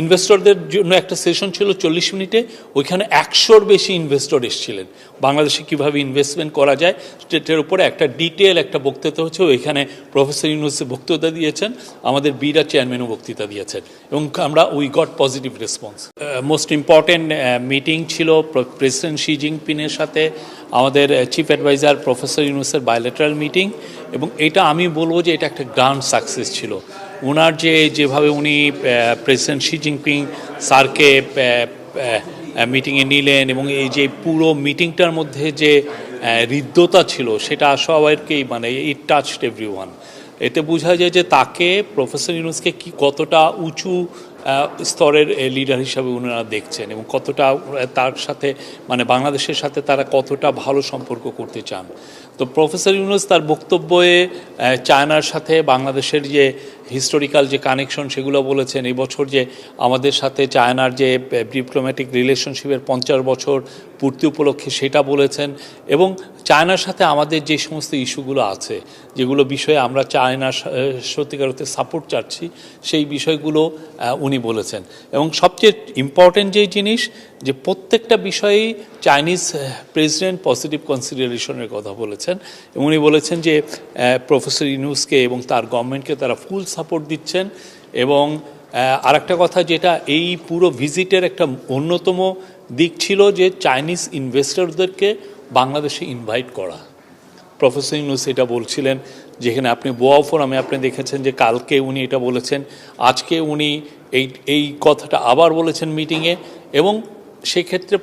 ইনভেস্টরদের জন্য একটা সেশন ছিল 40 মিনিটে, ওইখানে 100-র বেশি ইনভেস্টর এসেছিলেন। বাংলাদেশে কীভাবে ইনভেস্টমেন্ট করা যায় স্টেটের উপরে একটা ডিটেল একটা বক্তৃতা হচ্ছে, ওইখানে প্রফেসর ইউনূস বক্তৃতা দিয়েছেন, আমাদের বিরা চেয়ারম্যানও বক্তৃতা দিয়েছেন, এবং আমরা we got positive response. Most important meeting ছিল প্রেসিডেন্ট শি জিনপিংয়ের সাথে আমাদের চিফ অ্যাডভাইজার প্রফেসর ইউনূসের বায়োলেটারাল মিটিং, এবং এটা আমি বলবো যে এটা একটা গ্র্যান্ড সাকসেস ছিল। ওনার যেভাবে উনি প্রেসিডেন্ট শি জিনপিং স্যারকে মিটিংয়ে নিলেন, এবং এই যে পুরো মিটিংটার মধ্যে যে হৃদ্যতা ছিল সেটা সবাইকেই মানে ইট টাচড এভরিওয়ান। এতে বোঝা যায় যে তাকে প্রফেসর ইউনূসকে কি কতটা উঁচু স্তরের লিডার হিসাবে ওনারা দেখছেন, এবং কতটা তার সাথে মানে বাংলাদেশের সাথে তারা কতটা ভালো সম্পর্ক করতে চান। তো প্রফেসর ইউনূস তার বক্তব্যে চায়নার সাথে বাংলাদেশের যে হিস্টোরিক্যাল যে কানেকশন সেগুলো বলেছেন। এই বছর যে আমাদের সাথে চায়নার যে ডিপ্লোম্যাটিক রিলেশনশিপের 50 বছর পূর্তি উপলক্ষে সেটা বলেছেন, এবং চায়নার সাথে আমাদের যে সমস্ত ইস্যুগুলো আছে, যেগুলো বিষয়ে আমরা চায়নার সত্যিকার অর্থে সাপোর্ট চাচ্ছি, সেই বিষয়গুলো উনি বলেছেন। এবং সবচেয়ে ইম্পর্টেন্ট যে জিনিস যে প্রত্যেকটা বিষয়েই চাইনিজ প্রেসিডেন্ট পজিটিভ কনসিডারেশনের কথা বলেছেন, এবং উনি বলেছেন যে প্রফেসর ইউনূসকে এবং তার গভর্নমেন্টকে তারা ফুল সাপোর্ট দিচ্ছেন। এবং আরেকটা কথা যেটা এই পুরো ভিজিটের একটা অন্যতম দিক ছিল যে চাইনিজ ইনভেস্টরদেরকে বাংলাদেশে ইনভাইট করা। প্রফেসর ইউনূস এটা বলছিলেন, যেখানে আপনি বোয়া ফোরামে আপনি দেখেছেন যে কালকে উনি এটা বলেছেন, আজকে উনি এই কথাটা আবার বলেছেন মিটিংয়ে, এবং সেক্ষেত্রে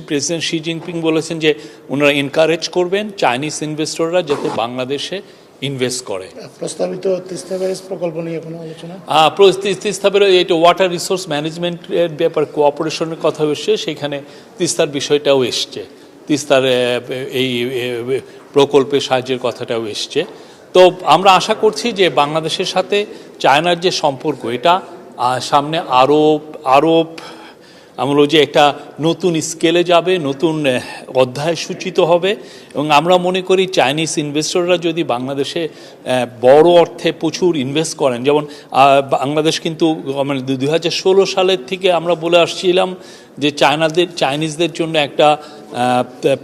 প্রেসিডেন্ট শি জিনপিং বলেছেন যে ওনারা এনকারেজ করবেন চাইনিজ ইনভেস্টররা যাতে বাংলাদেশে ইনভেস্ট করে। প্রস্তাবিত তিস্তা ব্যারেজ প্রকল্প নিয়ে কোনো আলোচনা? তিস্তা ব্যারেজ এটা ওয়াটার রিসোর্স ম্যানেজমেন্টের ব্যাপার কোঅপারেশনের কথা এসছে, সেখানে তিস্তার বিষয়টাও এসছে, তিস্তার এই প্রকল্পের সাহায্যের কথাটাও এসছে। তো আমরা আশা করছি যে বাংলাদেশের সাথে চায়নার যে সম্পর্ক এটা সামনে আরও আমরা যে একটা নতুন স্কেলে যাবে, নতুন অধ্যায় সূচিত হবে। এবং আমরা মনে করি চাইনিজ ইনভেস্টররা যদি বাংলাদেশে বড় অর্থে প্রচুর ইনভেস্ট করেন, যেমন বাংলাদেশ কিন্তু মানে 2016 সালের থেকে আমরা বলে আসছিলাম যে চাইনিজদের জন্য একটা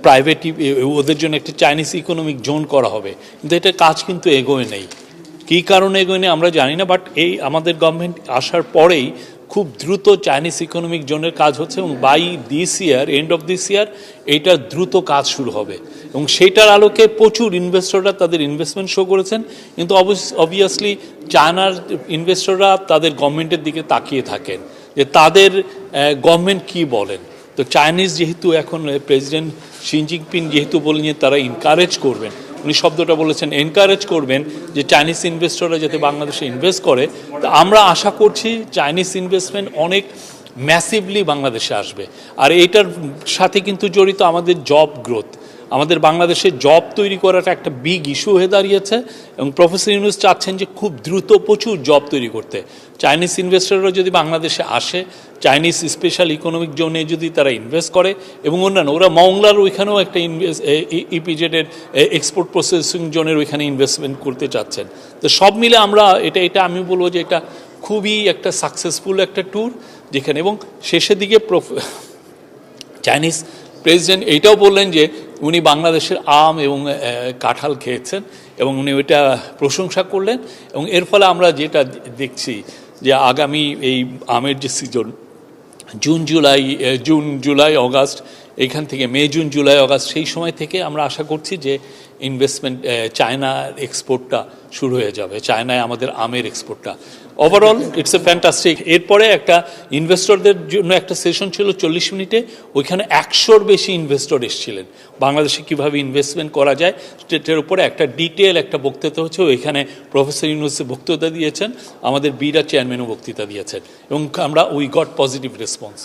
প্রাইভেট ওদের জন্য একটা চাইনিজ ইকোনমিক জোন করা হবে, কিন্তু এটা কাজ কিন্তু এগোয় নেই। কী কারণে এগোয় নেই আমরা জানি না, বাট এই আমাদের গভর্নমেন্ট আসার পরেই খুব দ্রুত চাইনিজ ইকোনমিক জোনের কাজ হচ্ছে, এবং by this year end of this year এইটার দ্রুত কাজ শুরু হবে, এবং সেইটার আলোকে প্রচুর ইনভেস্টররা তাদের ইনভেস্টমেন্ট শো করেছেন। কিন্তু অবভিয়াসলি চায়নার ইনভেস্টররা তাদের গভর্নমেন্টের দিকে তাকিয়ে থাকেন যে তাদের গভর্নমেন্ট কি বলেন। তো চাইনিজ যেহেতু এখন প্রেসিডেন্ট শি জিনপিং যেহেতু বলেন যে তারা এনকারেজ করবেন, উনি শব্দটা বলেছেন এনকারেজ করবেন যে চাইনিজ ইনভেস্টররা যাতে বাংলাদেশে ইনভেস্ট করে, তো আমরা আশা করছি চাইনিজ ইনভেস্টমেন্ট অনেক ম্যাসিভলি বাংলাদেশে আসবে। আর এটার সাথে কিন্তু জড়িত আমাদের জব গ্রোথ, আমাদের বাংলাদেশে জব তৈরি করাটা একটা বিগ ইস্যু হয়ে দাঁড়িয়েছে, এবং প্রফেসর ইউনূস চাচ্ছেন যে খুব দ্রুত প্রচুর জব তৈরি করতে। চাইনিজ ইনভেস্টররা যদি বাংলাদেশে আসে, চাইনিজ স্পেশাল ইকোনমিক জোনে যদি তারা ইনভেস্ট করে, এবং অন্যান্য ওরা মংলার ওইখানেও একটা ইপিজেডের এক্সপোর্ট প্রসেসিং জোনের ওইখানে ইনভেস্টমেন্ট করতে চাচ্ছেন। তো সব মিলে আমরা এটা আমি বলবো যে এটা খুবই একটা সাকসেসফুল একটা ট্যুর, যেখানে এবং শেষের দিকে চাইনিজ প্রেসিডেন্ট এইটাও বললেন যে উনি বাংলাদেশের আম এবং কাঁঠাল খেয়েছেন, এবং উনি ওইটা প্রশংসা করলেন। এবং এর ফলে আমরা যেটা দেখছি যে আগামী এই আমের যে সিজন জুন জুলাই অগাস্ট, এইখান থেকে মে জুন জুলাই অগাস্ট, সেই সময় থেকে আমরা আশা করছি যে ইনভেস্টমেন্ট চায়নার এক্সপোর্টটা শুরু হয়ে যাবে, চায়নায় আমাদের আমের এক্সপোর্টটা। Overall it's a fantastic. এরপরে একটা ইনভেস্টরদের জন্য একটা সেশন ছিল 40 মিনিটে, ওইখানে 100-র বেশি ইনভেস্টর এসেছিলেন। বাংলাদেশে কীভাবে ইনভেস্টমেন্ট করা যায় স্টেটের উপরে একটা ডিটেল একটা বক্তৃতা হচ্ছে, ওইখানে প্রফেসর ইউনূস বক্তৃতা দিয়েছেন, আমাদের বিরা চেয়ারম্যানও বক্তৃতা দিয়েছেন, এবং আমরা উই গট পজিটিভ রেসপন্স।